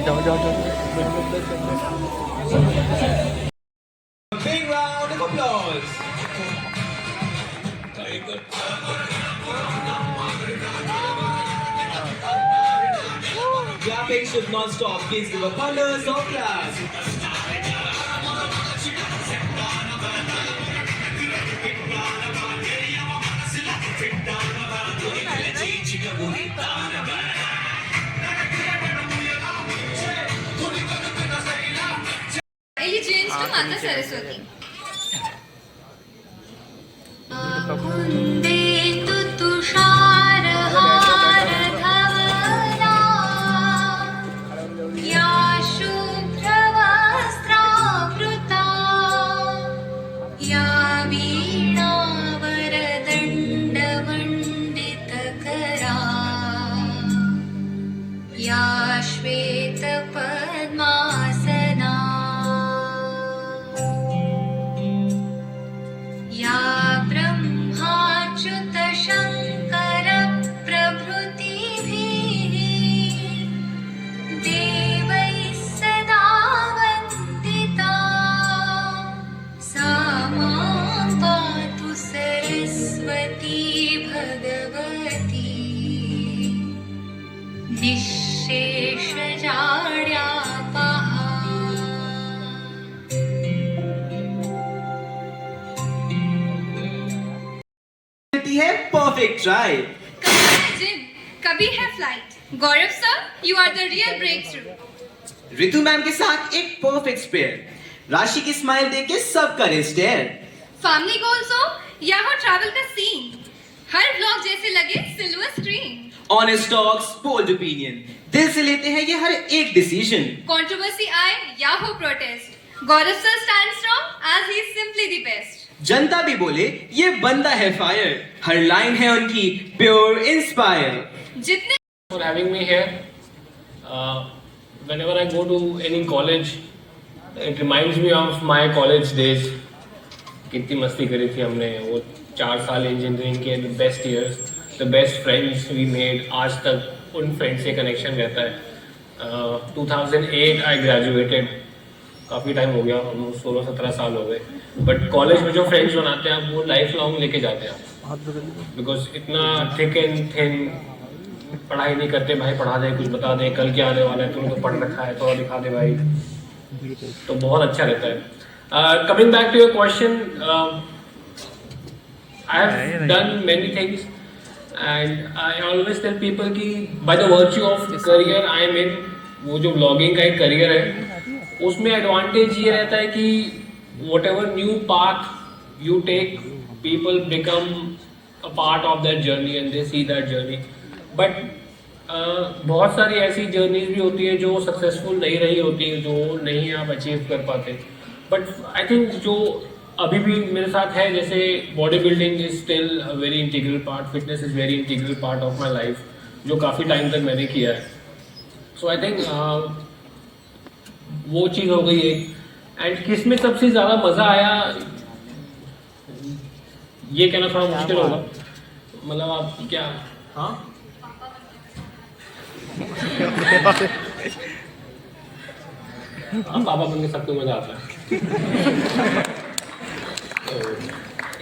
जाओ जाओ जाओ। Big round of applause. Clapping should not stop. Please give a thunders of applause. ये change to माता सरस्वती। कुंदेन्दु तुषारहार धवला, या शुभ्रवस्त्रावृता, या वीणावरदण्डमण्डितकरा, या श्वेतपद्मासना, या ब्रह्माच्युत शङ्कर प्रभृतिभिः देवैः सदा वन्दिता, सा मां पातु सरस्वती भगवती निःशेषजाड्यापहा। है perfect try. कभी है जिम, कभी है flight. Gaurav sir, you are the real breakthrough. Ritu ma'am के साथ एक परफेक्ट स्पेयर। राशि की स्माइल देख के सब करे स्टेयर। फैमिली गोल्स हो या हो ट्रैवल का सीन, हर व्लॉग जैसे लगे silver screen. Honest talks, bold opinion, दिल से लेते हैं ये हर एक डिसीजन। कंट्रोवर्सी आए या हो protest, Gaurav sir stand strong as he is simply the best. जनता भी बोले ये बंदा है फायर, हर लाइन है उनकी प्योर इंस्पायर। जितने for having me here. Whenever I go to any college, it reminds me of my college days. कितनी मस्ती करी थी हमने वो 4 साल इंजीनियरिंग के, the best years, the best friends we made. आज तक उन फ्रेंड्स से कनेक्शन रहता है। 2008 I graduated, काफ़ी टाइम हो गया, 16-17 साल हो गए, बट कॉलेज में जो फ्रेंड्स बनाते हैं वो लाइफ लॉन्ग लेके जाते हैं, बिकॉज इतना थिक एंड थिन पढ़ाई नहीं करते। भाई पढ़ा दे, कुछ बता दे, कल क्या आने वाला है, तुमने तो पढ़ रखा है, थोड़ा दिखा दे भाई, तो बहुत अच्छा रहता है। Coming back to your question, I have done many things and I always tell people कि by the virtue of career I am in, वो जो ब्लॉगिंग का एक करियर है उसमें एडवांटेज ये रहता है कि whatever new path you take, people become a part of that journey and they see that journey. But बहुत सारी ऐसी जर्नीज भी होती है जो सक्सेसफुल नहीं रही होती, जो नहीं आप अचीव कर पाते। बट आई थिंक जो अभी भी मेरे साथ है, जैसे body building is still a very integral part, fitness is very integral part of my life, जो काफ़ी टाइम तक मैंने किया है। सो आई थिंक वो चीज़ हो गई है। एंड किस में सबसे ज़्यादा मज़ा आया ये कहना थोड़ा मुश्किल होगा, मतलब आप क्या, हाँ पापा बन के सबको मज़ा आता है।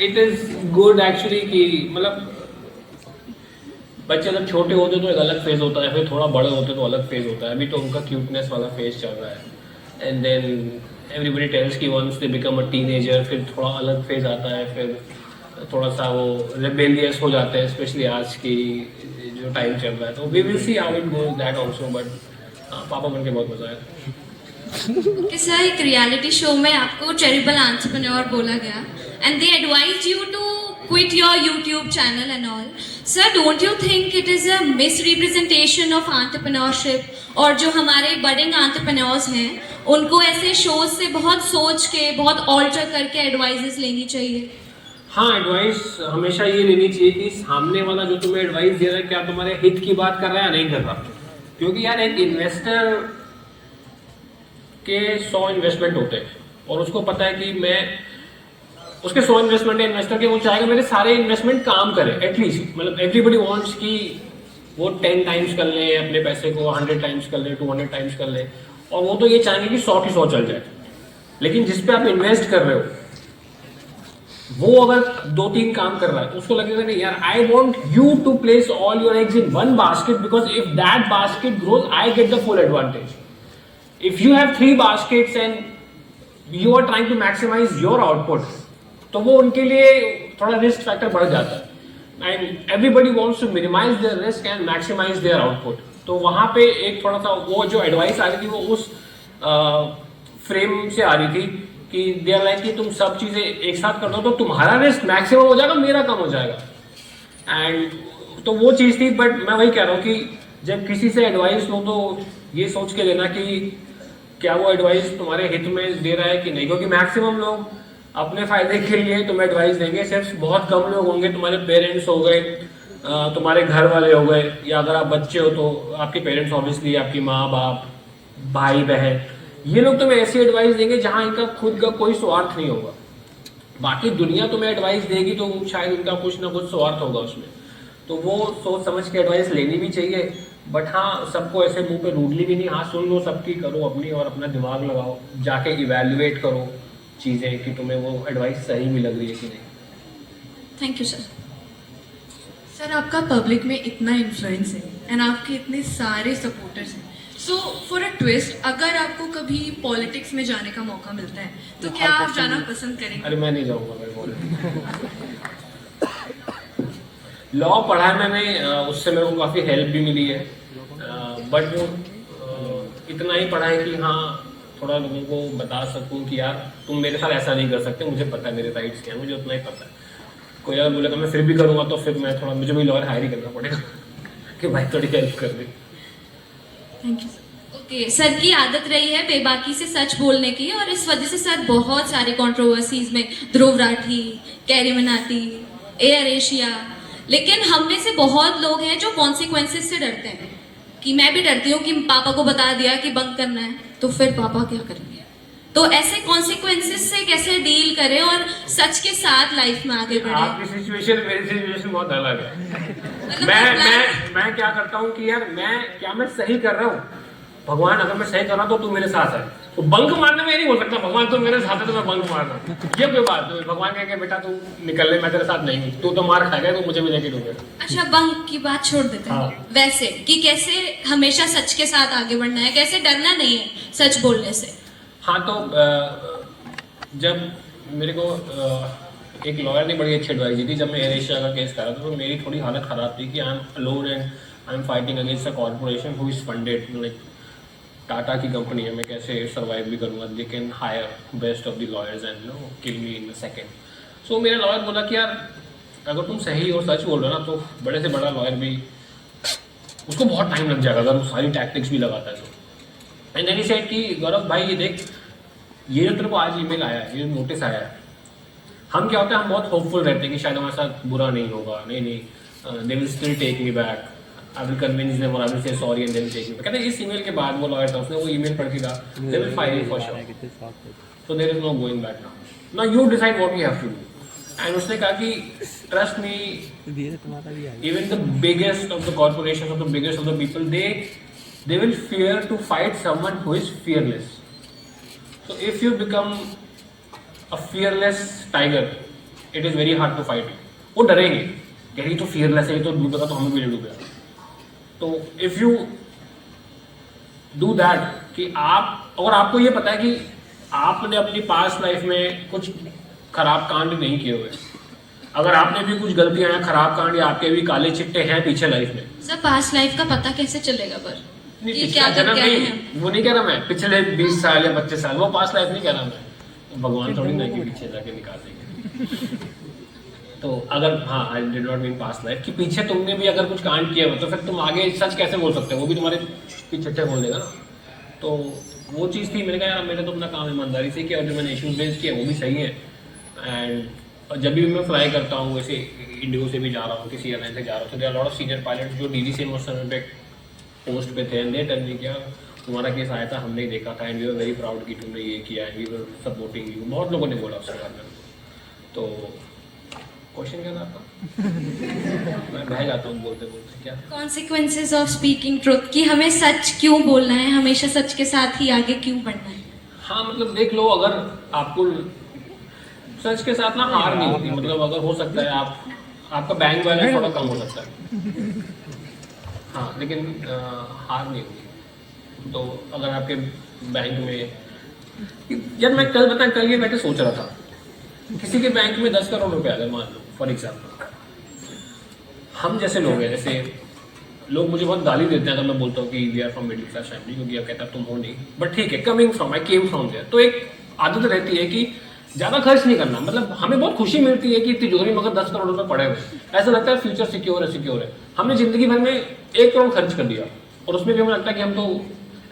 इट इज़ गुड एक्चुअली कि मतलब बच्चे जब छोटे होते तो एक अलग फेज होता है, फिर थोड़ा बड़े होते तो अलग फेज होता है। अभी तो उनका क्यूटनेस वाला फेज चल रहा है, एंड देन एवरीबडी टेल्स कि once they become a teenager फिर थोड़ा अलग फेज आता है, फिर थोड़ा सा वो रेबेलियस हो जाते हैं, स्पेशली आज की जो टाइम चल रहा है। तो we will see how it goes that also, but पापा बन के बहुत मजा आया। सर एक रियलिटी शो में आपको टेरिबल एंटरप्रेन्योर बोला गया and they advised you to quit your YouTube channel and all. Sir, don't you think it is a misrepresentation of entrepreneurship? और जो हमारे budding entrepreneurs हैं, उनको ऐसे shows से बहुत सोच के, बहुत alter करके एडवाइजेस लेनी चाहिए। हाँ, एडवाइस हमेशा ये लेनी चाहिए कि सामने वाला जो तुम्हें एडवाइस दे रहा है क्या तुम्हारे हित की बात कर रहा है या नहीं कर रहा। क्योंकि यार एक इन्वेस्टर के 100 इन्वेस्टमेंट होते हैं और उसको पता है कि मैं उसके 100 इन्वेस्टमेंट है इन्वेस्टर के, वो चाहेगा मेरे सारे इन्वेस्टमेंट काम करें एटलीस्ट। मतलब एवरीबडी वांट्स कि वो 10 टाइम्स कर ले अपने पैसे को, 100 टाइम्स कर ले, 200 टाइम्स कर ले, और वो तो ये चाहेंगे कि 100 की 100 चल जाए। लेकिन जिस पे आप इन्वेस्ट कर रहे हो वो अगर 2-3 काम कर रहा है तो उसको लगेगा नहीं यार, I want you to place all your eggs in one basket, because if that basket grows I get the full advantage. If you have 3 baskets and you are trying to maximise your output, तो वो उनके लिए थोड़ा risk factor बढ़ जाता है, and everybody wants to minimise their risk and maximise their output. तो वहां पे एक थोड़ा सा वो जो एडवाइस आ रही थी वो उस फ्रेम से आ रही थी कि दे आर लाइक कि तुम सब चीजें एक साथ कर दो तो तुम्हारा रिस्क मैक्सिमम हो जाएगा, मेरा कम हो जाएगा। एंड तो वो चीज थी, बट मैं वही कह रहा हूँ कि जब किसी से एडवाइस लो तो ये सोच के लेना कि क्या वो एडवाइस तुम्हारे हित में दे रहा है कि नहीं, क्योंकि मैक्सिमम लोग अपने फायदे के लिए तुम्हें एडवाइस देंगे। सिर्फ बहुत कम लोग होंगे, तुम्हारे पेरेंट्स हो गए, तुम्हारे घर वाले हो गए, या अगर आप बच्चे हो तो आपके पेरेंट्स ऑब्वियसली, आपकी माँ बाप, भाई बहन, ये लोग तुम्हें ऐसी एडवाइस देंगे जहां इनका खुद का कोई स्वार्थ नहीं होगा। बाकी दुनिया तुम्हें एडवाइस देगी तो शायद उनका कुछ ना कुछ स्वार्थ होगा उसमें, तो वो सोच समझ के एडवाइस लेनी भी चाहिए। बट हाँ, सबको ऐसे मुंह पे रूडली भी नहीं, हाँ सुन लो सबकी, करो अपनी और अपना दिमाग लगाओ, जाके इवेल्युएट करो चीजें कि तुम्हें वो एडवाइस सही भी लग रही है कि नहीं। Thank you sir. सर आपका पब्लिक में इतना इन्फ्लुएंस है एंड आपके इतने सारे सपोर्टर्स हैं, सो फॉर अ ट्विस्ट अगर आपको कभी पॉलिटिक्स में जाने का मौका मिलता है तो क्या आप जाना पसंद करेंगे? अरे मैं नहीं जाऊंगा, मैं बोल लॉ पढ़ा है मैंने, उससे मेरे को काफ़ी हेल्प भी मिली है, बट इतना ही पढ़ा है कि हाँ थोड़ा लोगों को बता सकूं कि यार तुम मेरे साथ ऐसा नहीं कर सकते, मुझे पता है मेरे राइट्स क्या है, मुझे उतना ही पता है। कोई अगर बोलेगा मैं फिर भी करूँगा तो फिर मैं थोड़ा, मुझे भी लॉयर हायर ही करना पड़ेगा कि भाई थोड़ी हेल्प कर दे। Thank you. ओके, सर की आदत रही है बेबाकी से सच बोलने की, और इस वजह से सर बहुत सारी कंट्रोवर्सीज में, ध्रुव राठी, कैरी मिनाटी, एयर एशिया, लेकिन हम में से बहुत लोग हैं जो कॉन्सिक्वेंसेस से डरते हैं, कि मैं भी डरती हूँ कि पापा को बता दिया कि बंक करना है तो फिर पापा क्या करेंगे। तो ऐसे कॉन्सिक्वेंसेस से कैसे डील करें और सच के साथ लाइफ में आगे बढ़े? आपकी सिचुएशन मेरी सिचुएशन बहुत अलग है। मतलब मैं क्या करता हूँ कि यार मैं सही कर रहा हूँ, भगवान अगर मैं सही कर रहा हूँ तो तू मेरे साथ है, तो बंक मारने में नहीं हो सकता भगवान तुम मेरे साथ है तो मैं बंक मार रहा हूँ, ये कोई बात नहीं। भगवान कहेंगे बेटा तू निकल ले, मैं तेरे साथ नहीं हूँ, तू तो मार खाएगा तो मुझे भी लेके डूबेगा। अच्छा, बंक की बात छोड़ देते हैं। हाँ। वैसे कि कैसे हमेशा सच के साथ आगे बढ़ना है, कैसे डरना नहीं है सच बोलने से। हाँ, तो जब मेरे को एक लॉयर ने बड़ी अच्छी एडवाइस दी थी, जब मैं एयर एशिया का केस कर रहा था तो मेरी थोड़ी हालत खराब थी कि I am alone and I am fighting against a corporation who is funded, like Tata की कंपनी है, मैं कैसे सर्वाइव भी करूँगा, they can hire best of the lawyers and no kill me in a second. So मेरा lawyer बोला कि यार अगर तुम सही और सच बोल रहे हो ना तो बड़े से बड़ा लॉयर भी उसको बहुत टाइम लग जाएगा अगर वो सारी टैक्टिक्स भी लगाता है तो। एंड देन ही सेड कि गौरव भाई ये देख, ये जो तेरे को आज ईमेल आया है, ये नोटिस आया है, हम क्या होता है, हम बहुत होपफुल रहते हैं कि शायद हमारे साथ बुरा नहीं होगा, नहीं they will still take me back, I will convince them और I will say sorry and they will take me back. कहते हैं इस ईमेल के बाद वो लॉयर था, उसने वो ईमेल पढ़ के कहा they will fire you for sure, so there is no going back now, now you decide what you have to do. And उसने कहा कि trust me, even the biggest of the corporations, of the biggest of the people, they will fear to fight someone who is fearless. So if you become a fearless tiger, it is very hard to fight you. वो डरेंगे कि ये तो fearless है, ये तो डूबेगा तो हमें भी नहीं डूबेगा। तो if you do that, कि आप, और आपको ये पता है कि आपने अपनी पास्ट लाइफ में कुछ खराब कांड नहीं किए हुए, अगर आपने भी कुछ गलतियां हैं, खराब कांड या आपके भी काले चिट्टे हैं पीछे लाइफ में, सर पास्ट लाइफ का पता कैसे चलेगा? पर नहीं, ये क्या जन्म क्या नहीं, है? वो नहीं कह रहा मैं, पिछले 20 साल या 25 साल, वो पास्ट लाइफ नहीं कह रहा मैं, भगवान थोड़ी ना कि पीछे जाके निकाल देंगे। तो अगर हाँ, I did not mean past life, कि पीछे तुमने भी अगर कुछ कांड किया हो तो फिर तुम आगे सच कैसे बोल सकते हो, वो भी तुम्हारे पीछे बोल देगा ना। तो वो चीज़ थी, मैंने कहा यार मैंने तो अपना काम ईमानदारी से किया और जो मैंने इशूज रेज किया वो भी सही है। एंड जब भी मैं फ्लाई करता हूँ, वैसे इंडिगो से भी जा रहा हूँ, किसी एयरलाइन से जा रहा हूँ, तो there are lot of senior pilot जो डीजी से उस समय पे पोस्ट पे थे, एंड दे टेल मी क्या तुम्हारा केस आया था, हमने देखा था, and we were very proud कि तुमने ये किया, and we were supporting you. बहुत लोगों ने बोला उसके बारे में। तो क्वेश्चन क्या था आपका? मैं बह जाता हूँ बोलते बोलते। क्या? कॉन्सिक्वेंसेज ऑफ स्पीकिंग ट्रुथ, कि हमें सच क्यों बोलना है, हमेशा सच के साथ ही आगे क्यों बढ़ना है? हाँ मतलब देख लो, अगर आपको सच के साथ ना हार नहीं होती, मतलब अगर हो सकता है आपका बैंक बैलेंस थोड़ा कम हो सकता है, हाँ, लेकिन हार नहीं होगी। तो अगर आपके बैंक में, यार मैं कल ये बैठे सोच रहा था, किसी के बैंक में 10 करोड़ रुपए आ गए मान लो फॉर एग्जाम्पल, हम जैसे लोग हैं, जैसे लोग मुझे बहुत गाली देते हैं अगर मैं बोलता हूँ कि we are from middle class family, क्योंकि अब कहता तुम हो नहीं, बट ठीक है, coming from, I came from there, तो एक आदत रहती है कि ज्यादा खर्च नहीं करना, मतलब हमें बहुत खुशी मिलती है कि तिजोरी में अगर 10 करोड़ रुपए पड़े हुए, ऐसा लगता है फ्यूचर सिक्योर है। हमने जिंदगी भर में 1 करोड़ खर्च कर दिया, और उसमें भी हमें लगता है कि हम तो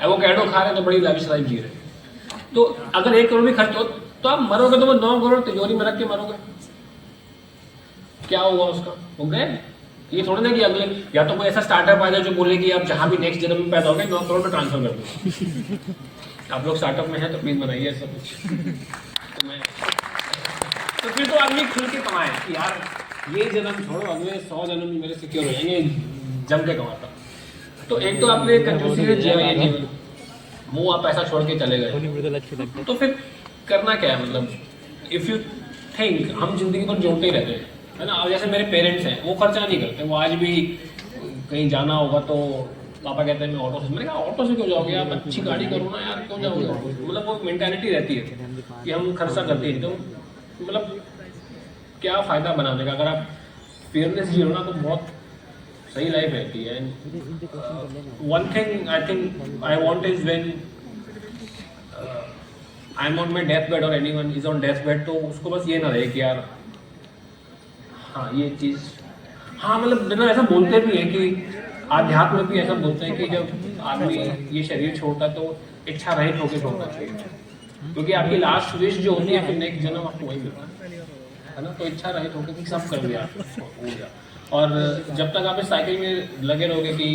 एवोकाडो खा रहे हैं, तो बड़ी लाविश लाइफ जी रहे हैं। तो अगर 1 करोड़ भी खर्च हो तो आप मरोगे तो वो 9 करोड़ तिजोरी में रख के मरोगे, क्या हुआ उसका? हो गए। ये थोड़ा ना कि अगले या तो कोई ऐसा स्टार्टअप आ जाए जो बोले कि आप जहां भी नेक्स्ट जन्म में पैदा हो गए 9 करोड़ में ट्रांसफर कर दो। आप लोग स्टार्टअप में हैं तो प्लीज बनाइए ऐसा कुछ। तो फिर तो आदमी खुल के कमाए कि यार ये जन्म छोड़ो, अगले 100 जन्म भी मेरे सिक्योर हो जाएंगे, जम के कमाता। तो एक तो आपने कंजूसी से जिया ये जीवन, वो आप पैसा छोड़ के चले गए, तो फिर करना क्या है? मतलब इफ यू थिंक, हम जिंदगी भर जोड़ते ही रहते हैं, है ना। अब जैसे मेरे पेरेंट्स हैं, वो खर्चा नहीं करते, वो आज भी कहीं जाना होगा तो पापा कहते हैं मैं ऑटो से, मैंने कहा ऑटो से क्यों जाओगे, आप अच्छी गाड़ी करो ना यार, क्यों जाओगे? मतलब वो मेंटालिटी रहती है कि हम खर्चा करते हैं, तो मतलब क्या फायदा बनाने का? अगर आप फेयरनेस जियो ना तो बहुत सही लाइफ रहती है। One thing I think I want is when I am on my death bed और anyone is on death bed, तो उसको बस ये ना रहे कि यार हाँ ये चीज़, हाँ मतलब बिना ऐसा बोलते भी है कि आध्यात्म में भी ऐसा बोलते हैं कि जब आदमी ये शरीर छोड़ता है तो इच्छा रहित होकर छोड़ना चाहिए, क्योंकि आपकी लास्ट विश जो होती है फिर नेक्स्ट जन्म आपको वही मिलता है ना। तो इच्छा रहित होकर कि सब कर दिया हो गया, और जब तक आप इस साइकिल में लगे रहोगे कि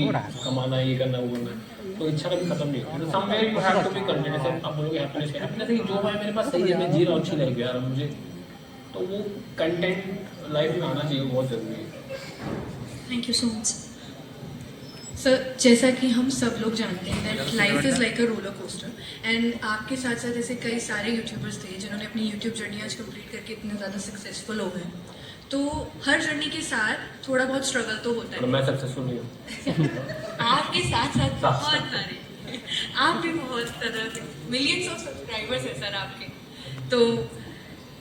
कमाना ये करना वो करना, तो इच्छा कभी खत्म नहीं होती। तो somewhere you have to be content. जैसे आप बोलोगे हैप्पीनेस है कि जो भाई मेरे पास सही है, मैं जी रहा हूँ, अच्छी लाइफ यार मुझे, तो वो कंटेंट लाइफ में आना चाहिए, बहुत जरूरी है। Thank you so much. Sir, जैसा कि हम सब लोग जानते हैं that life is like a roller coaster, and आपके साथ साथ ऐसे कई सारे यूट्यूबर्स थे जिन्होंने अपनी यूट्यूब जर्नी आज कंप्लीट करके इतने ज़्यादा सक्सेसफुल हो गए। तो हर जर्नी के साथ थोड़ा बहुत स्ट्रगल तो होता और है। मैं सक्सेसफुल नहीं हूँ। आपके साथ साथ बहुत सारे, आप भी बहुत ज़्यादा मिलियंस ऑफ सब्सक्राइबर्स हैं सर आपके। तो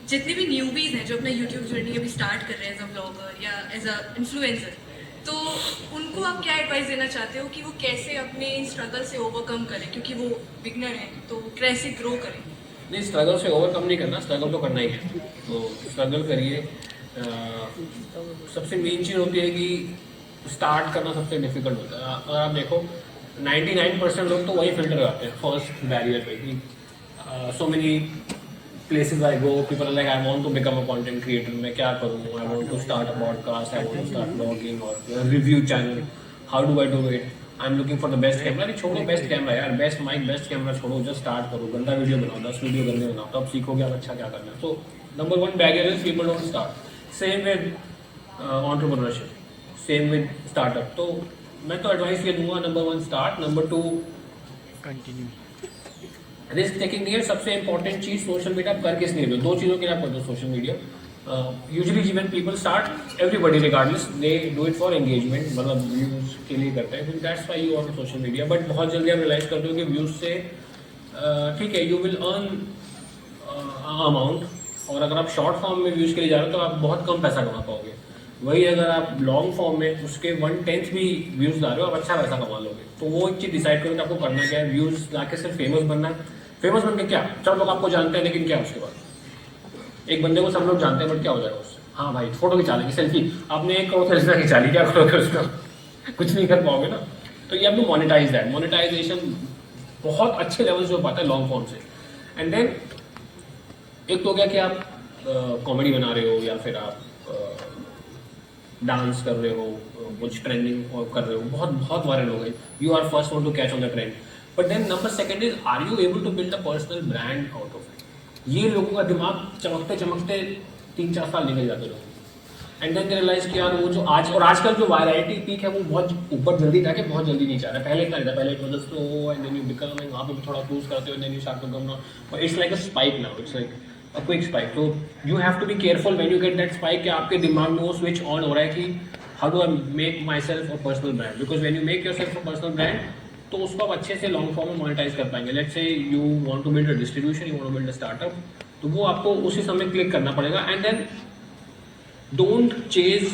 जितने भी न्यूबीज़ हैं जो अपना यूट्यूब जर्नी अभी स्टार्ट कर रहे हैं एज अ ब्लॉगर या एज अ इन्फ्लुएंसर, तो उनको आप क्या एडवाइस देना चाहते हो कि वो कैसे अपने इन स्ट्रगल से ओवरकम करें, क्योंकि वो बिगनर हैं, तो कैसे ग्रो करें? नहीं, स्ट्रगल से ओवरकम नहीं करना, स्ट्रगल तो करना ही है, तो स्ट्रगल करिए। सबसे मेन चीज़ होती है कि स्टार्ट करना सबसे डिफिकल्ट होता है। अगर आप देखो 99% लोग तो वही फिल्टर करते हैं फर्स्ट बैरियर पे कि so many places I go, people are like, I want to become a content creator. मैं क्या करूँ? I want to start a podcast. I want to start blogging or a review channel. How do I do it? I'm looking for the best camera. अरे छोड़ो best camera यार, best mic, best camera छोड़ो, just start करो, गंदा video बनाओ, 10 video गंदे बनाओ, तब सीखोगे आप अच्छा क्या करना है। So number one barrier is people don't start. Same with entrepreneurship. Same with startup. तो मैं तो एडवाइस ये दूंगा, number 1 start, number 2 continue. Risk taking है सबसे इंपॉर्टेंट चीज। सोशल मीडिया आप कर किस लिए? 2 चीज़ों के लिए आप कर दो social media. Usually when people start, everybody regardless they do it for engagement, मतलब व्यूज के लिए करते हैं, that's why you on social media. But बहुत जल्दी आप रियलाइज करते हो कि व्यूज से ठीक है यू विल अर्न अमाउंट, और अगर आप शॉर्ट फॉर्म में व्यूज के लिए जा रहे हो तो आप बहुत कम पैसा कमा पाओगे। वही अगर आप लॉन्ग फॉर्म में उसके 1/10 भी व्यूज ला रहे हो, आप अच्छा पैसा कमा लोगे। तो वो एक चीज़ डिसाइड करो कि आपको करना क्या है। व्यूज ला के सिर्फ फेमस बनना है, फेमस बन के क्या, सब लोग आपको जानते हैं लेकिन क्या उसके बाद? एक बंदे को सब लोग जानते हैं बट क्या हो जाएगा उससे? हाँ भाई फोटो खिंचा लेंगे, सेल्फी, आपने 1 करोड़ सेल्फी खिंचा ली, क्या करोगे उसका? कुछ नहीं कर पाओगे ना। तो ये आपको मोनेटाइज दैट, मोनेटाइजेशन बहुत अच्छे लेवल से हो पाता है लॉन्ग फॉर्म से। एंड देन एक तो क्या कि आप कॉमेडी बना रहे हो या फिर आप डांस कर रहे हो, कुछ ट्रेंडिंग कर रहे हो, बहुत वायरल हो गए, you are first one to catch on the trend. But then number second is, are you able to build a personal brand out of it? ये लोगों का दिमाग चमकते चमकते 3-4 साल निकल जाते लोग। एंड देन दे रियलाइज कि यार वो जो आजकल जो वायरलिटी पीक है वो बहुत ऊपर जल्दी जाके बहुत जल्दी नीचे आ रहा है। पहले इतना नहीं था, पहले it was slow and then you become, and वहाँ पे भी थोड़ा क्रूज करते हो and then you start to come down, but it's like a spike now, it's like a quick spike. तो you have to be careful when you get that spike कि आपके दिमाग में वो स्विच ऑन हो रहा है कि how do I make my self a personal brand, because when you make your self a personal brand तो उसको आप अच्छे से लॉन्ग फॉर्म में मोनेटाइज कर पाएंगे। Let's say you want to build a distribution, you want to build a startup, तो वो आपको उसी समय क्लिक करना पड़ेगा। And then don't chase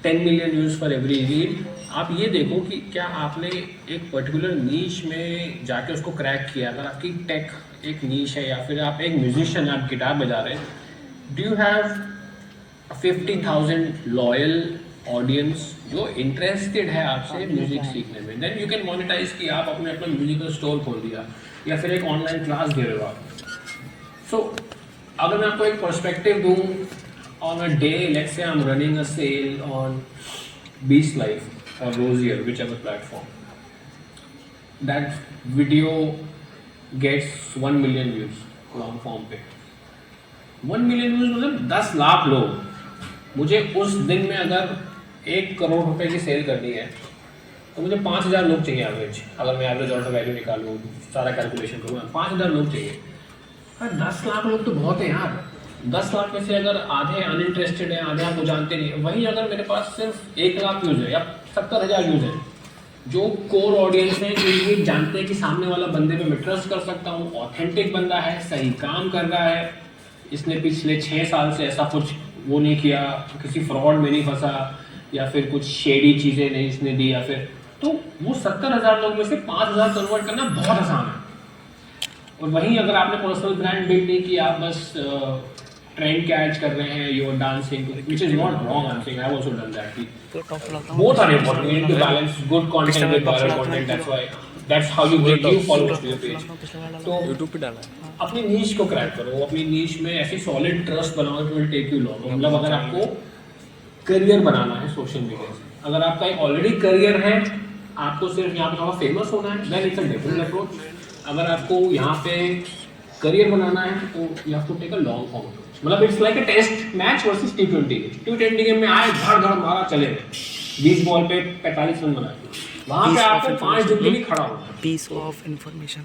10 million views for every reel. आप ये देखो कि क्या आपने एक पर्टिकुलर नीश में जाके उसको क्रैक किया। अगर आपकी टेक एक नीश है या फिर आप एक म्यूजिशियन, आप गिटार बजा रहे हैं, do you have 50,000 loyal audience जो इंटरेस्टेड है आपसे म्यूजिक सीखने में, देन यू कैन मोनेटाइज कि आप अपने अपना म्यूजिकल स्टोर खोल दिया या फिर एक ऑनलाइन क्लास दे रहे हो आप। सो अगर मैं आपको एक पर्सपेक्टिव दूँ, on a day, let's say I'm running a sale on Beast Life or Rosier, whichever platform, that video gets 1 million views long form पे। 1 million views मतलब 10 लाख लोग। मुझे उस दिन में अगर 1 करोड़ रुपए की सेल करनी है तो मुझे 5,000 लोग चाहिए एवरेज। अगर मैं एवरेज ऑर्डर वैल्यू निकालूँ, सारा कैलकुलेशन करूँ, 5,000 लोग चाहिए। पर 10 लाख लोग तो बहुत है यार। 10 लाख में से अगर आधे अनइंटरेस्टेड हैं, आधे आपको जानते नहीं है, वहीं अगर मेरे पास सिर्फ 1 लाख व्यूज है या 70,000 व्यूज है, जो कोर ऑडियंस है, जो ये जानते हैं कि सामने वाला बंदे पे मैं ट्रस्ट कर सकता हूँ, ऑथेंटिक बंदा है, सही काम कर रहा है, इसने पिछले 6 साल से ऐसा कुछ वो नहीं किया, किसी फ्रॉड में नहीं फंसा या फिर कुछ शेडी चीज़ें नहीं इसने दी, या फिर तो वो 70,000 लोग में से 5,000 कन्वर्ट करना बहुत आसान है। और वहीं अगर आपने पर्सनल ब्रांड बिल्ड नहीं किया, आप बस ट्रेंड कैच कर रहे हैं, you are dancing, which is not wrong, I am saying I have also done that. Both are important, you need to balance good content with viral content, that's why that's how you get new followers to your page. तो YouTube पे डाला है। अपनी नीश को crack करो, अपनी नीश में ऐसी सॉलिड ट्रस्ट बनाओ कि विल टेक यू लॉन्ग। मतलब अगर आपको करियर बनाना है सोशल मीडिया से, अगर आपका एक ऑलरेडी करियर है, आपको सिर्फ यहाँ पे थोड़ा फेमस होना है, then it's a different approach. अगर आपको यहाँ पे करियर बनाना है तो you have to take a long form approach. मतलब it's like a test match versus T20 game में आए, धड़ धड़ मारा, चले गए, 20 बॉल पे 45 रन बनाए, वहां पे आपको 5 दिन के लिए खड़ा होना है। Piece of information.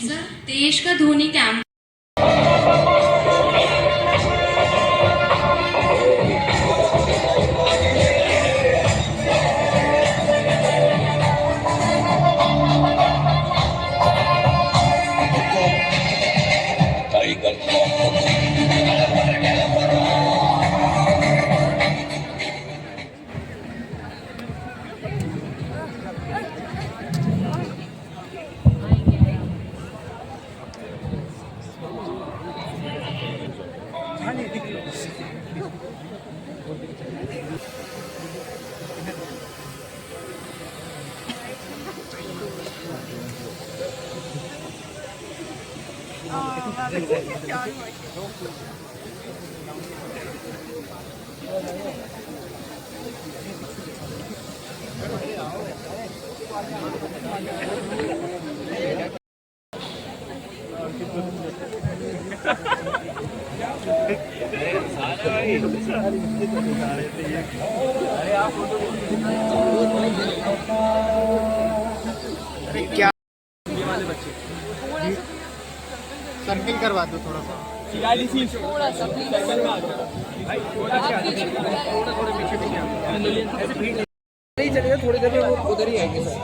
सर, देश का धोनी कैंप क्या सर्किल करवा दो थोड़ा सा। थोड़ा सा चलेगा, थोड़ी देर में वो उधर ही आएंगे सर।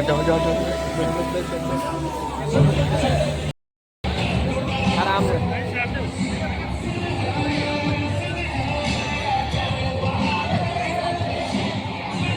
जाओ जाओ जाओ।